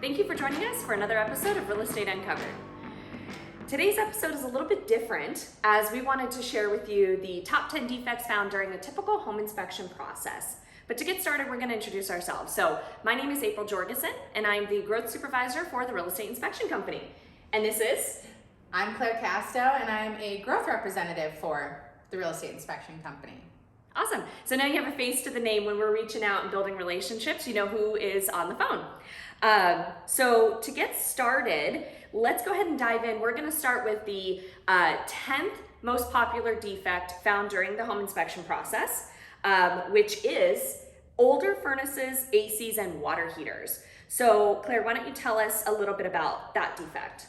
Thank you for joining us for another episode of Real Estate Uncovered. Today's episode is a little bit different as we wanted to share with you the top 10 defects found during a typical home inspection process. But to get started, we're going to introduce ourselves. So my name is April Jorgensen, and I'm the growth supervisor for the Real Estate Inspection Company. And this is? I'm Claire Casto, and I'm a growth representative for the Real Estate Inspection Company. Awesome. So now you have a face to the name. When we're reaching out and building relationships, you know who is on the phone. So to get started, let's go ahead and dive in. We're going to start with the 10th most popular defect found during the home inspection process, which is older furnaces, ACs, and water heaters. So Claire, why don't you tell us a little bit about that defect?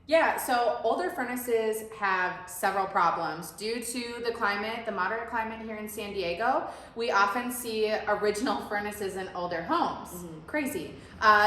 Yeah, so older furnaces have several problems. Due to the climate, the moderate climate here in San Diego, we often see original furnaces in older homes. Crazy.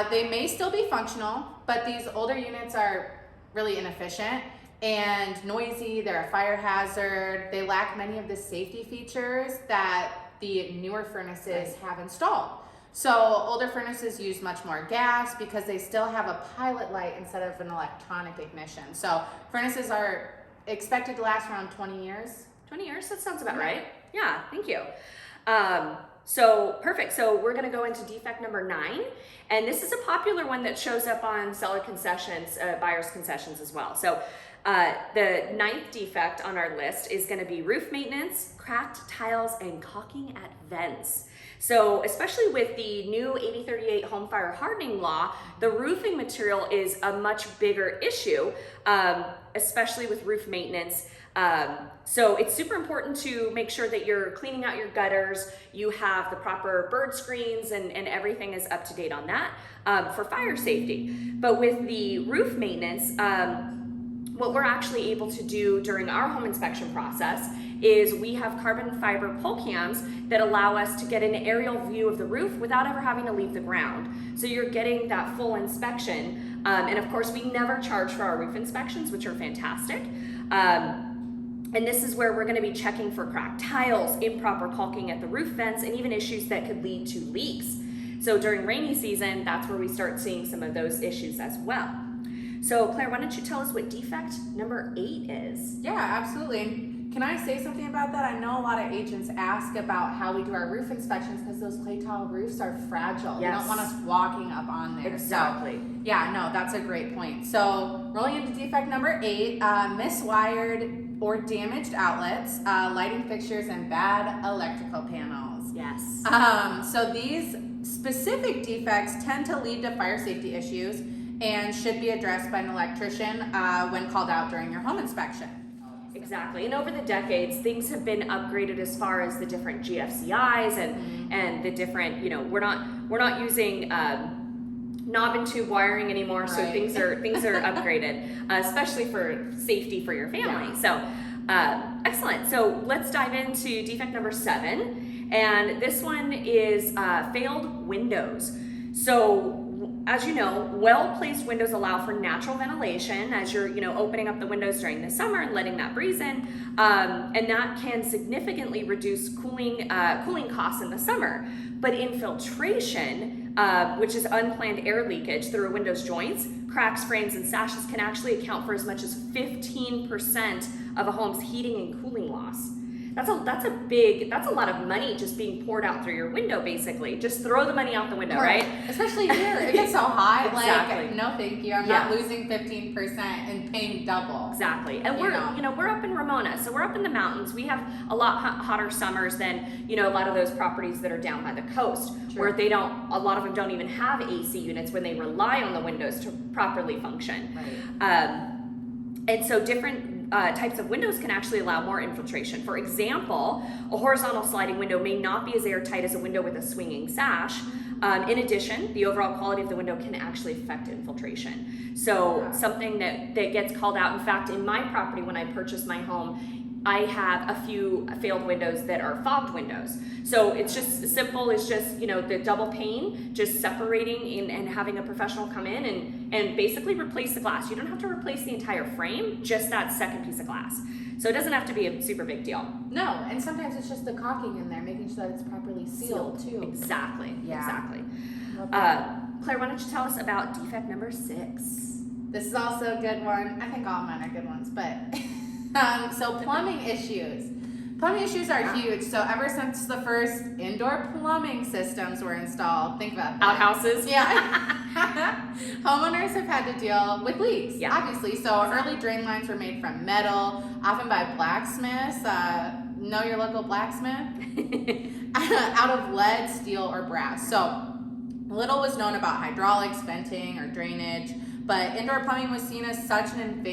They may still be functional, but these older units are really inefficient and noisy. They're a fire hazard. They lack many of the safety features that the newer furnaces have installed. So older furnaces use much more gas because they still have a pilot light instead of an electronic ignition. So furnaces are expected to last around 20 years. 20 years, that sounds about right. Yeah, thank you. So perfect. So we're going to go into defect number 9. And this is a popular one that shows up on seller concessions, buyer's concessions as well. So the 9th defect on our list is going to be roof maintenance, cracked tiles, and caulking at vents. So especially with the new 8038 home fire hardening law, the roofing material is a much bigger issue, especially with roof maintenance. So it's super important to make sure that you're cleaning out your gutters, you have the proper bird screens, and everything is up to date on that for fire safety. But with the roof maintenance, what we're actually able to do during our home inspection process is we have carbon fiber pole cams that allow us to get an aerial view of the roof without ever having to leave the ground. So you're getting that full inspection. And of course, we never charge for our roof inspections, which are fantastic. And this is where we're going to be checking for cracked tiles, improper caulking at the roof vents, and even issues that could lead to leaks. So during rainy season, that's where we start seeing some of those issues as well. So Claire, why don't you tell us what defect number 8 is? Yeah, absolutely. Can I say something about that? I know a lot of agents ask about how we do our roof inspections because those clay tile roofs are fragile. Yes. They don't want us walking up on there. Exactly. So, yeah, no, that's a great point. So rolling into defect number 8, miswired or damaged outlets, lighting fixtures, and bad electrical panels. Yes. So these specific defects tend to lead to fire safety issues and should be addressed by an electrician when called out during your home inspection. Exactly. And over the decades, things have been upgraded as far as the different GFCIs and the different, we're not using knob and tube wiring anymore, right. So things are upgraded, especially for safety for your family. Yeah. So excellent. So let's dive into defect number 7, and this one is failed windows. So as you know, well-placed windows allow for natural ventilation as you're, opening up the windows during the summer and letting that breeze in, and that can significantly reduce cooling costs in the summer. But infiltration, which is unplanned air leakage through a window's joints, cracks, frames, and sashes, can actually account for as much as 15% of a home's heating and cooling loss. That's a lot of money just being poured out through your window, basically. Just throw the money out the window, right? Especially here, it gets so hot. Exactly. Like, no thank you. I'm not losing 15% and paying double. Exactly. And we're up in Ramona, so we're up in the mountains. We have a lot hotter summers than, a lot of those properties that are down by the coast. True. Where a lot of them don't even have AC units when they rely on the windows to properly function. Right. And so different types of windows can actually allow more infiltration. For example, a horizontal sliding window may not be as airtight as a window with a swinging sash. In addition, the overall quality of the window can actually affect infiltration. So something that gets called out, in fact, in my property when I purchased my home, I have a few failed windows that are fogged windows. So it's just as simple as just, the double pane, just separating and having a professional come in and basically replace the glass. You don't have to replace the entire frame, just that second piece of glass. So it doesn't have to be a super big deal. No, and sometimes it's just the caulking in there, making sure that it's properly sealed too. Exactly, yeah. Exactly. Claire, why don't you tell us about defect number 6? This is also a good one. I think all mine are good ones, but so plumbing issues. Plumbing issues are huge. So ever since the first indoor plumbing systems were installed, think about that. Outhouses? Yeah. Homeowners have had to deal with leaks, obviously. So early drain lines were made from metal, often by blacksmiths. Know your local blacksmith? Out of lead, steel, or brass. So little was known about hydraulics, venting, or drainage, but indoor plumbing was seen as such an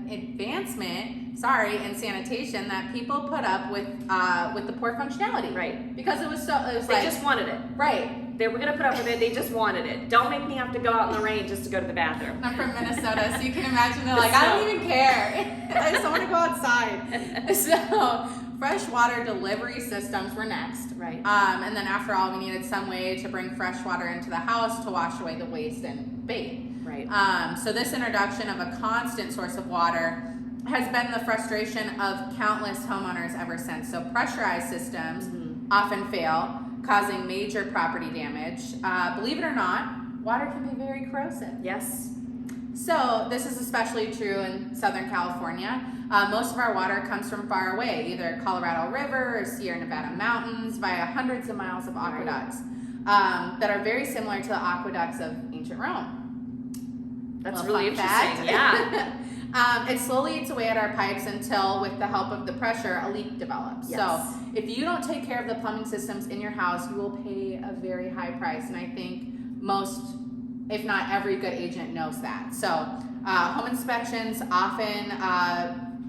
advancement, in sanitation that people put up with the poor functionality. Right. Because it was they just wanted it. Right. They were going to put up with it. They just wanted it. Don't make me have to go out in the rain just to go to the bathroom. I'm from Minnesota, so you can imagine they're like, I don't even care. I just want to go outside. So fresh water delivery systems were next. Right. And then after all, we needed some way to bring fresh water into the house to wash away the waste and bathe. Right. So this introduction of a constant source of water has been the frustration of countless homeowners ever since. So pressurized systems often fail, causing major property damage. Believe it or not, water can be very corrosive. Yes. So this is especially true in Southern California. Most of our water comes from far away, either Colorado River or Sierra Nevada mountains, via hundreds of miles of aqueducts that are very similar to the aqueducts of ancient Rome. That's really interesting. Yeah. It slowly eats away at our pipes until, with the help of the pressure, a leak develops. Yes. So if you don't take care of the plumbing systems in your house, you will pay a very high price. And I think most, if not every good agent knows that. So home inspections often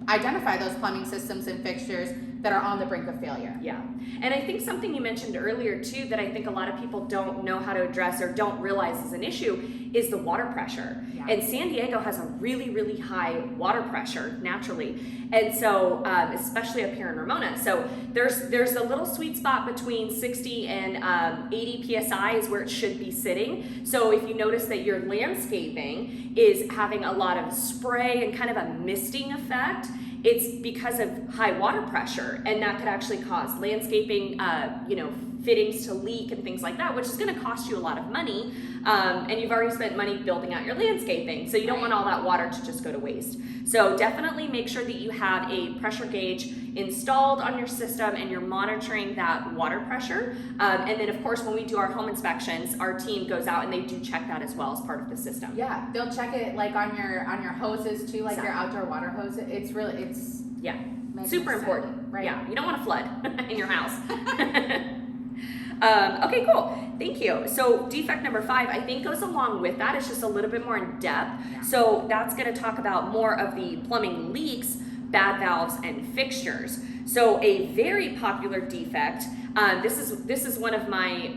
identify those plumbing systems and fixtures that are on the brink of failure. Yeah. And I think something you mentioned earlier too that I think a lot of people don't know how to address or don't realize is an issue is the water pressure. Yeah. And San Diego has a really, really high water pressure naturally. And so, especially up here in Ramona. So there's a little sweet spot between 60 and 80 PSI is where it should be sitting. So if you notice that your landscaping is having a lot of spray and kind of a misting effect, it's because of high water pressure, and that could actually cause landscaping, fittings to leak and things like that, which is going to cost you a lot of money. And you've already spent money building out your landscaping, so you don't want all that water to just go to waste. So definitely make sure that you have a pressure gauge installed on your system and you're monitoring that water pressure. And then of course, when we do our home inspections, our team goes out and they do check that as well as part of the system. Yeah, they'll check it like on your hoses too, like your outdoor water hose. It's super important. Right. Yeah, you don't want to flood in your house. Okay, cool. Thank you. So defect number 5, I think goes along with that. It's just a little bit more in depth. Yeah. So that's going to talk about more of the plumbing leaks, bad valves, and fixtures. So a very popular defect. This is one of my.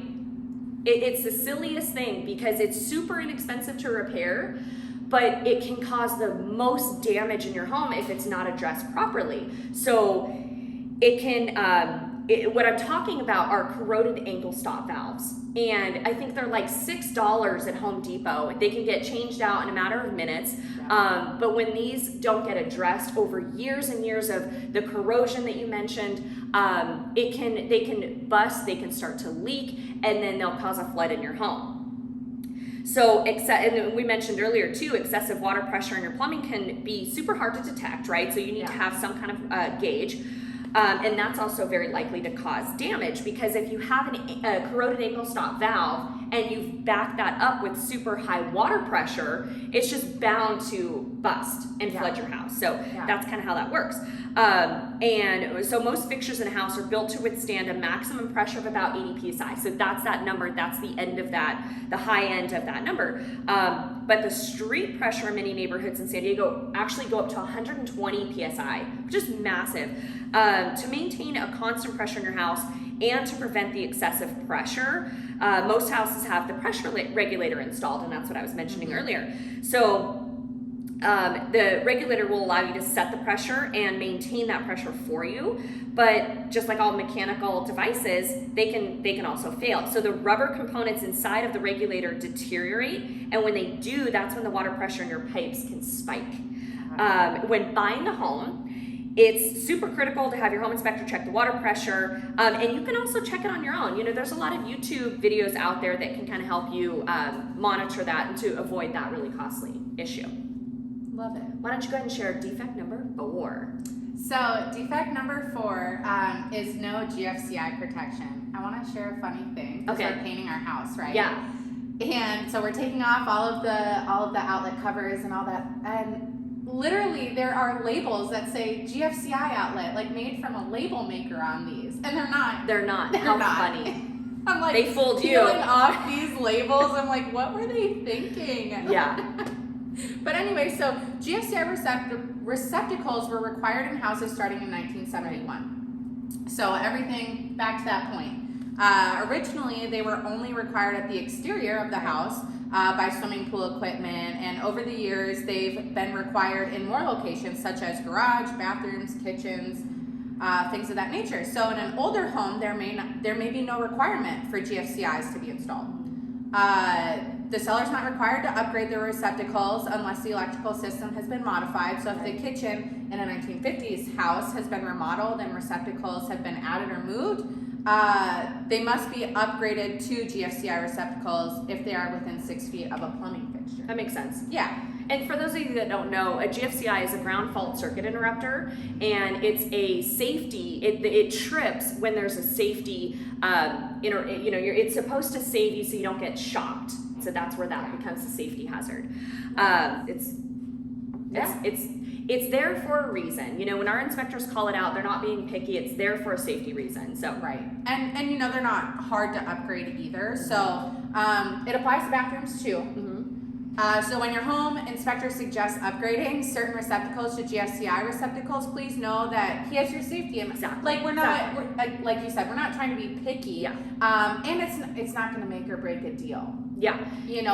It's the silliest thing because it's super inexpensive to repair, but it can cause the most damage in your home if it's not addressed properly. So it can. What I'm talking about are corroded ankle stop valves. And I think they're like $6 at Home Depot. They can get changed out in a matter of minutes. Yeah. But when these don't get addressed over years and years of the corrosion that you mentioned, they can bust, they can start to leak, and then they'll cause a flood in your home. So, and we mentioned earlier too, excessive water pressure in your plumbing can be super hard to detect, right? So you need to have some kind of gauge. And that's also very likely to cause damage because if you have a corroded ankle stop valve and you've backed that up with super high water pressure, it's just bound to bust and flood your house. So that's kind of how that works. And so most fixtures in a house are built to withstand a maximum pressure of about 80 PSI. So that's that number, that's the end of that, the high end of that number. But the street pressure in many neighborhoods in San Diego actually go up to 120 PSI, which is massive. To maintain a constant pressure in your house and to prevent the excessive pressure, most houses have the pressure regulator installed, and that's what I was mentioning earlier. So the regulator will allow you to set the pressure and maintain that pressure for you, but just like all mechanical devices, they can also fail. So the rubber components inside of the regulator deteriorate, and when they do, that's when the water pressure in your pipes can spike. When buying a home, It's super critical to have your home inspector check the water pressure, and you can also check it on your own. There's a lot of YouTube videos out there that can kind of help you monitor that and to avoid that really costly issue. Love it. Why don't you go ahead and share defect number 4? So defect number 4 is no GFCI protection. I want to share a funny thing because we're painting our house, right? Yeah. And so we're taking off all of the outlet covers and all that, and literally there are labels that say GFCI outlet, like made from a label maker on these, and they're not. They're not. They're How not. funny. I'm like, they fooled you. Peeling off these labels. I'm like, what were they thinking? Yeah. But anyway, so GFCI receptacles were required in houses starting in 1971. So everything back to that point. Originally, they were only required at the exterior of the house by swimming pool equipment, and over the years, they've been required in more locations such as garage, bathrooms, kitchens, things of that nature. So in an older home, there may be no requirement for GFCIs to be installed. The seller's not required to upgrade their receptacles unless the electrical system has been modified. So if the kitchen in a 1950s house has been remodeled and receptacles have been added or moved, they must be upgraded to GFCI receptacles if they are within 6 feet of a plumbing fixture. That makes sense. Yeah. And for those of you that don't know, a GFCI is a ground fault circuit interrupter, and it's a safety. It trips when there's a safety. It's supposed to save you so you don't get shocked. So that's where that becomes a safety hazard. It's there for a reason. When our inspectors call it out, they're not being picky. It's there for a safety reason. So right, and they're not hard to upgrade either. So it applies to bathrooms too. Mm-hmm. So when your home inspector suggests upgrading certain receptacles to GFCI receptacles, please know that he has your safety. Exactly. Like we're not, like you said, we're not trying to be picky. Yeah. And it's not going to make or break a deal. Yeah.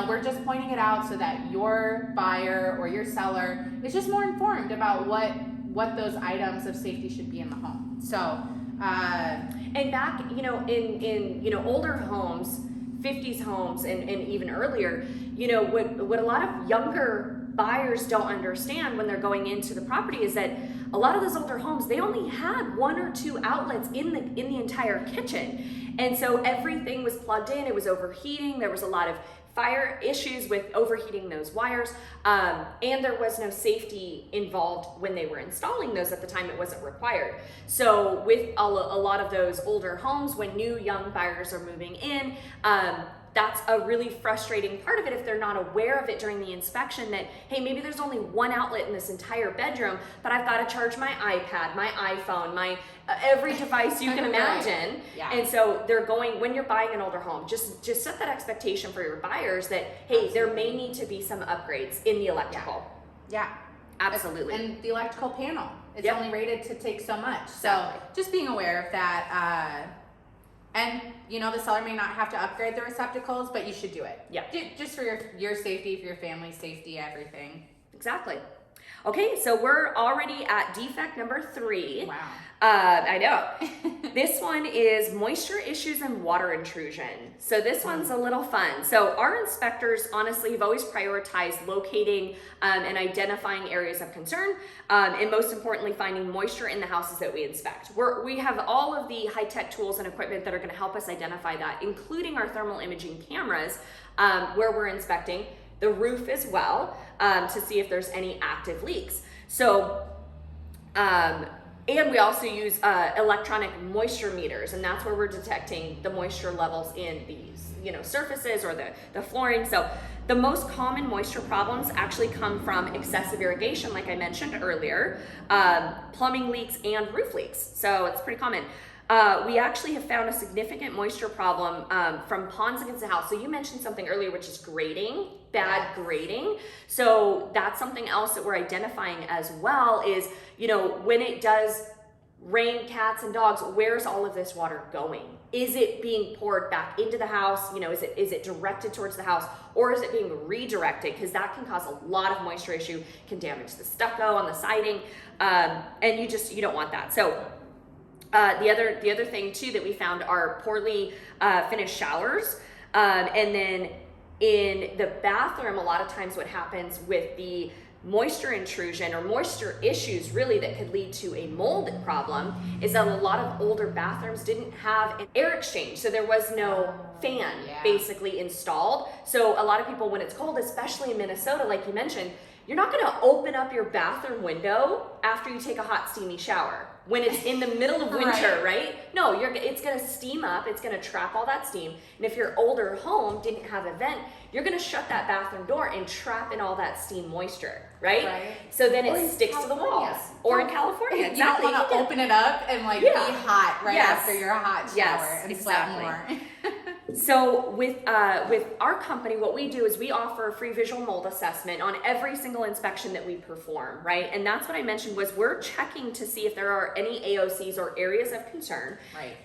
We're just pointing it out so that your buyer or your seller is just more informed about what those items of safety should be in the home. So, and back, in older homes, 50s homes and even earlier, what a lot of younger buyers don't understand when they're going into the property is that a lot of those older homes, they only had 1 or 2 outlets in the entire kitchen. And so everything was plugged in, it was overheating, there was a lot of fire issues with overheating those wires, and there was no safety involved when they were installing those at the time. It wasn't required. So with a lot of those older homes, when new young buyers are moving in, that's a really frustrating part of it if they're not aware of it during the inspection, that, hey, maybe there's only 1 outlet in this entire bedroom, but I've got to charge my iPad, my iPhone, my every device you can imagine. Yeah. And so they're going, when you're buying an older home, just set that expectation for your buyers that, hey, there may need to be some upgrades in the electrical. Yeah. Absolutely. And the electrical panel, it's Yep. only rated to take so much. So Exactly. just being aware of that. And the seller may not have to upgrade the receptacles, but you should do it. Yeah. Just for your safety, for your family's safety, everything. Exactly. Okay, so we're already at defect number 3. Wow. I know. This one is moisture issues and water intrusion. So this one's a little fun. So our inspectors, honestly, have always prioritized locating and identifying areas of concern, and most importantly, finding moisture in the houses that we inspect. We have all of the high-tech tools and equipment that are going to help us identify that, including our thermal imaging cameras, where we're inspecting the roof as well, to see if there's any active leaks. So, and we also use electronic moisture meters, and that's where we're detecting the moisture levels in these, surfaces or the flooring. So the most common moisture problems actually come from excessive irrigation, like I mentioned earlier, plumbing leaks and roof leaks. So it's pretty common. We actually have found a significant moisture problem from ponds against the house. So you mentioned something earlier, which is grading, bad grading. So that's something else that we're identifying as well is, when it does rain, cats and dogs, where's all of this water going? Is it being poured back into the house? Is it directed towards the house, or is it being redirected? Because that can cause a lot of moisture issue, can damage the stucco on the siding, and you don't want that. So the other thing too that we found are poorly finished showers, and then in the bathroom, a lot of times what happens with the moisture intrusion or moisture issues really that could lead to a mold problem is that a lot of older bathrooms didn't have an air exchange. So there was no fan basically installed. So a lot of people, when it's cold, especially in Minnesota, like you mentioned, you're not gonna open up your bathroom window after you take a hot, steamy shower when it's in the middle of winter, right? No, it's gonna steam up, it's gonna trap all that steam. And if your older home didn't have a vent, you're gonna shut that bathroom door and trap in all that steam moisture, right? So then it sticks to the walls. Or in California, exactly. You don't wanna open it up and like be hot after your hot shower and sweat more. So with our company, what we do is we offer a free visual mold assessment on every single inspection that we perform, right? And that's what I mentioned was we're checking to see if there are any AOCs or areas of concern.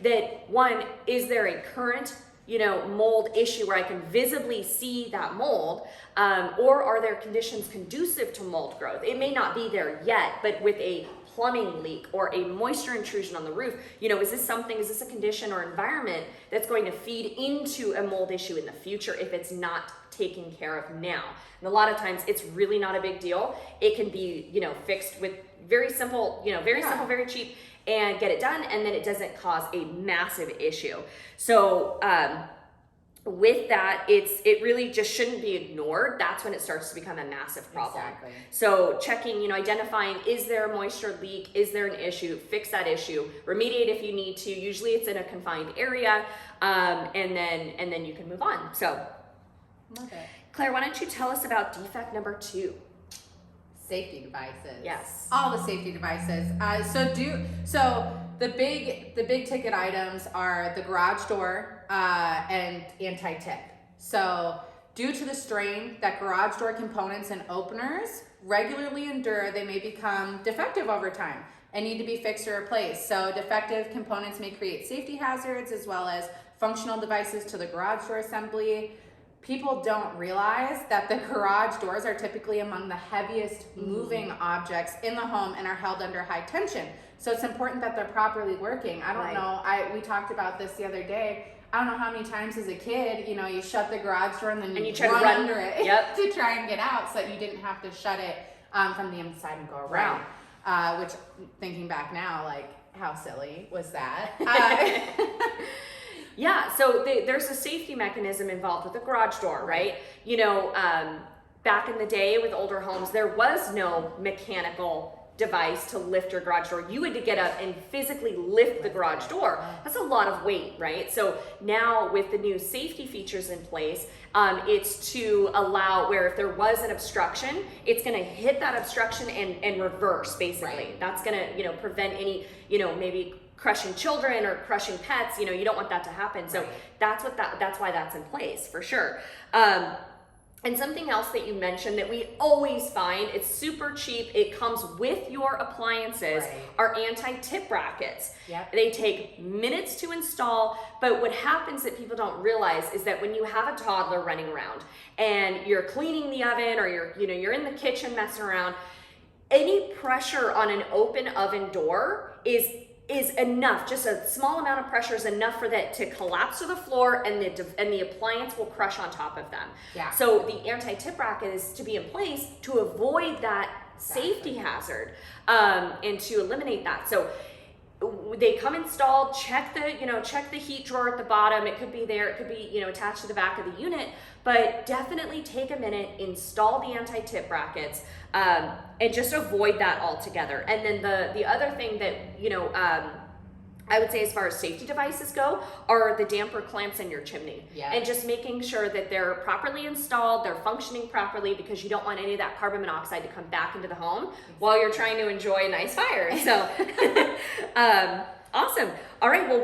That one, is there a current mold issue where I can visibly see that mold, or are there conditions conducive to mold growth? It may not be there yet, but with a plumbing leak or a moisture intrusion on the roof, is this a condition or environment that's going to feed into a mold issue in the future if it's not taken care of now? And a lot of times it's really not a big deal. It can be, fixed with very simple, simple, very cheap, and get it done, and then it doesn't cause a massive issue. So with that, it really just shouldn't be ignored. That's when it starts to become a massive problem. So checking, identifying, is there a moisture leak? Is there an issue? Fix that issue. Remediate if you need to. Usually it's in a confined area, and then you can move on. So, love it. Claire, why don't you tell us about defect number 2? Safety devices. Yes. All the safety devices. So the big ticket items are the garage door and anti-tip. So due to the strain that garage door components and openers regularly endure, they may become defective over time and need to be fixed or replaced. So defective components may create safety hazards as well as functional devices to the garage door assembly. People don't realize that the garage doors are typically among the heaviest moving objects in the home and are held under high tension. So it's important that they're properly working. I don't know, we talked about this the other day. I don't know how many times as a kid, you shut the garage door and then you run under it to try and get out so that you didn't have to shut it from the inside and go around. Which, thinking back now, like, how silly was that? Yeah, so there's a safety mechanism involved with the garage door, right? Back in the day with older homes, there was no mechanical device to lift your garage door. You had to get up and physically lift the garage door. That's a lot of weight, right? So now with the new safety features in place, it's to allow where if there was an obstruction, it's gonna hit that obstruction and reverse, basically. That's gonna, prevent any, maybe crushing children or crushing pets. You don't want that to happen. So that's why that's in place for sure. And something else that you mentioned that we always find, it's super cheap, it comes with your appliances, are anti-tip brackets. They take minutes to install, but what happens that people don't realize is that when you have a toddler running around and you're cleaning the oven or you're in the kitchen messing around, any pressure on an open oven door is enough. Just a small amount of pressure is enough for that to collapse to the floor, and the appliance will crush on top of them. So the anti-tip bracket is to be in place to avoid that safety hazard, and to eliminate that. So they come installed. Check the heat drawer at the bottom. It could be there. It could be attached to the back of the unit. But definitely take a minute, install the anti-tip brackets, and just avoid that altogether. And then the other thing that I would say as far as safety devices go are the damper clamps in your chimney. And just making sure that they're properly installed, they're functioning properly, because you don't want any of that carbon monoxide to come back into the home while you're trying to enjoy a nice fire. So awesome. All right, well,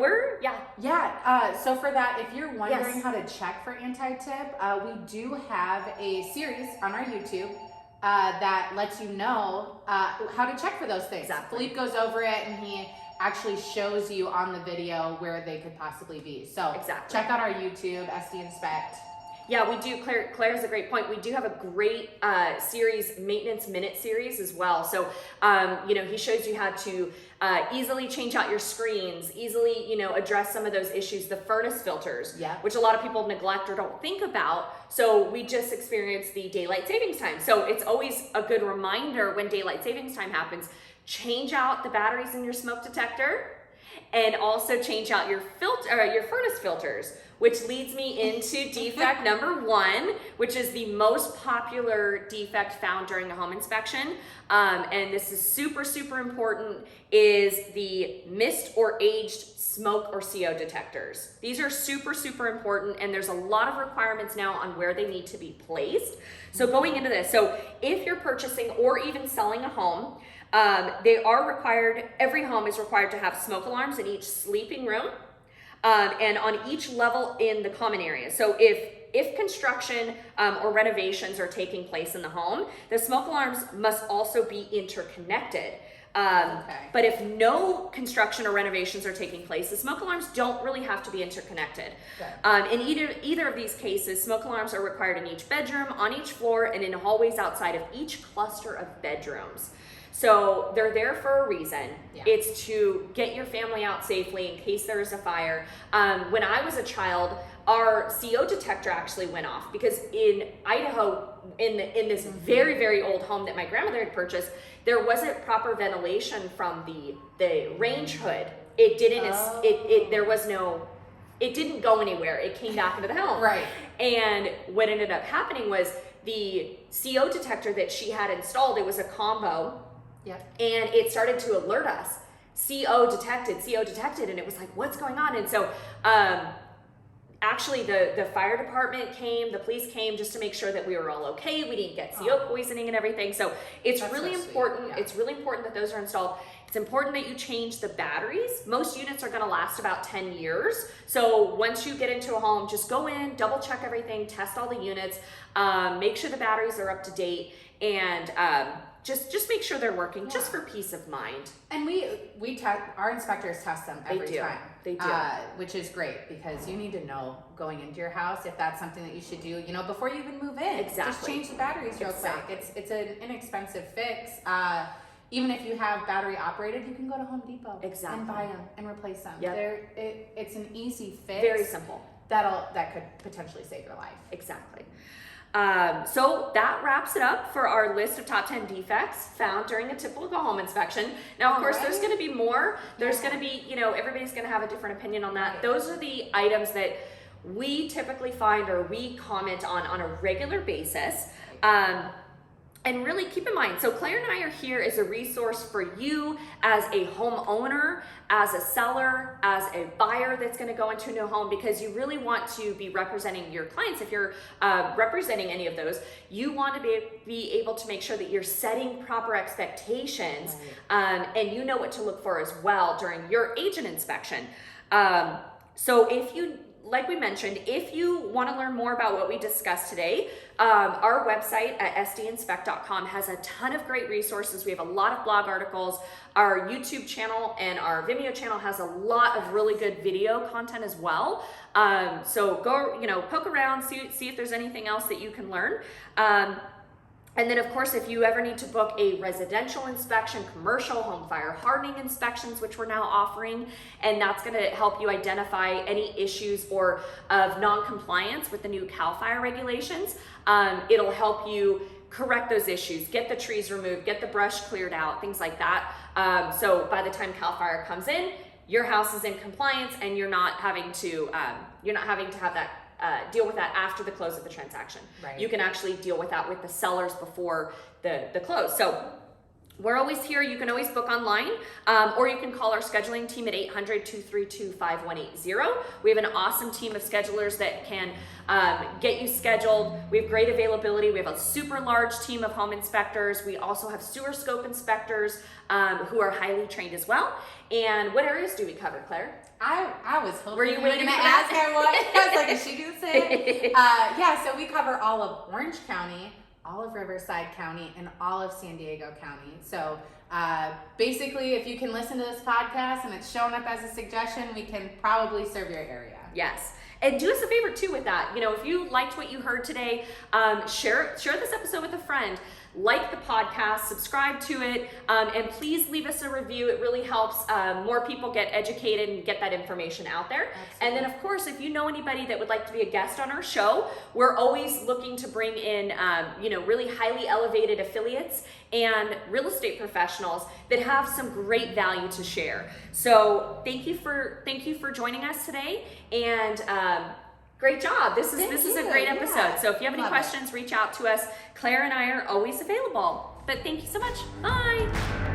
so for that, if you're wondering how to check for anti-tip, we do have a series on our YouTube that lets you know how to check for those things. Philippe goes over it, and he actually shows you on the video where they could possibly be. So check out our YouTube, SD Inspect. Yeah, we do. Claire has a great point. We do have a great series, maintenance minute series as well. So, he shows you how to easily change out your screens, easily, address some of those issues. The furnace filters, which a lot of people neglect or don't think about. So we just experienced the daylight savings time. So it's always a good reminder when daylight savings time happens, change out the batteries in your smoke detector and also change out your furnace filters, which leads me into defect number 1, which is the most popular defect found during a home inspection. And this is super, super important, is the missed or aged smoke or CO detectors. These are super, super important, and there's a lot of requirements now on where they need to be placed. So going into this, so if you're purchasing or even selling a home, they are required, every home is required to have smoke alarms in each sleeping room and on each level in the common area. So if construction or renovations are taking place in the home, the smoke alarms must also be interconnected. But if no construction or renovations are taking place, the smoke alarms don't really have to be interconnected. In either of these cases, smoke alarms are required in each bedroom, on each floor, and in hallways outside of each cluster of bedrooms. So they're there for a reason. It's to get your family out safely in case there is a fire. When I was a child, our CO detector actually went off because in Idaho, in this very, very old home that my grandmother had purchased, there wasn't proper ventilation from the range hood. It didn't. It didn't go anywhere. It came back into the home. Right. And what ended up happening was the CO detector that she had installed, it was a combo. And it started to alert us, CO detected, and it was like, what's going on? And so actually the fire department came, the police came just to make sure that we were all okay. We didn't get CO poisoning and everything. So it's really important. It's really important that those are installed. It's important that you change the batteries. Most units are gonna last about 10 years. So once you get into a home, just go in, double check everything, test all the units, make sure the batteries are up to date, and just make sure they're working, just for peace of mind. And our inspectors test them every time. They do. Which is great because you need to know going into your house if that's something that you should do, before you even move in. Exactly. Just change the batteries real quick. It's an inexpensive fix. Even if you have battery operated, you can go to Home Depot and buy them and replace them. It's an easy fix. Very simple. That could potentially save your life. Exactly. So that wraps it up for our list of top 10 defects found during a typical home inspection. Now, of course, there's going to be more. There's going to be, everybody's going to have a different opinion on that. Those are the items that we typically find or we comment on a regular basis. And really keep in mind, so Claire and I are here as a resource for you as a homeowner, as a seller, as a buyer that's gonna go into a new home, because you really want to be representing your clients. If you're representing any of those, you want to be able to make sure that you're setting proper expectations, and you know what to look for as well during your agent inspection. So if you, like we mentioned, if you want to learn more about what we discussed today, our website at sdinspect.com has a ton of great resources. We have a lot of blog articles. Our YouTube channel and our Vimeo channel has a lot of really good video content as well. So go, poke around, see if there's anything else that you can learn. And then, of course, if you ever need to book a residential inspection, commercial, home fire hardening inspections, which we're now offering, and that's going to help you identify any issues or of non-compliance with the new CAL FIRE regulations. It'll help you correct those issues, get the trees removed, get the brush cleared out, things like that. So by the time CAL FIRE comes in, your house is in compliance, and you're not having to have that. Deal with that after the close of the transaction. Right. You can actually deal with that with the sellers before the close. So we're always here. You can always book online, or you can call our scheduling team at 800-232-5180. We have an awesome team of schedulers that can get you scheduled. We have great availability. We have a super large team of home inspectors. We also have sewer scope inspectors who are highly trained as well. And what areas do we cover, Claire? I was hoping were you waiting to ask her what. I was like, is she gonna say? So we cover all of Orange County, all of Riverside County, and all of San Diego County. So basically, if you can listen to this podcast and it's shown up as a suggestion, we can probably serve your area. Yes. And do us a favor too with that. You know, if you liked what you heard today, share this episode with a friend. Like the podcast, subscribe to it, and please leave us a review. It really helps more people get educated and get that information out there. Absolutely. And then, of course, if you know anybody that would like to be a guest on our show, we're always looking to bring in, really highly elevated affiliates and real estate professionals that have some great value to share. So thank you for joining us today, and great job. This is a great episode. Yeah. So if you have any Love questions, reach out to us. Claire and I are always available. But thank you so much. Bye.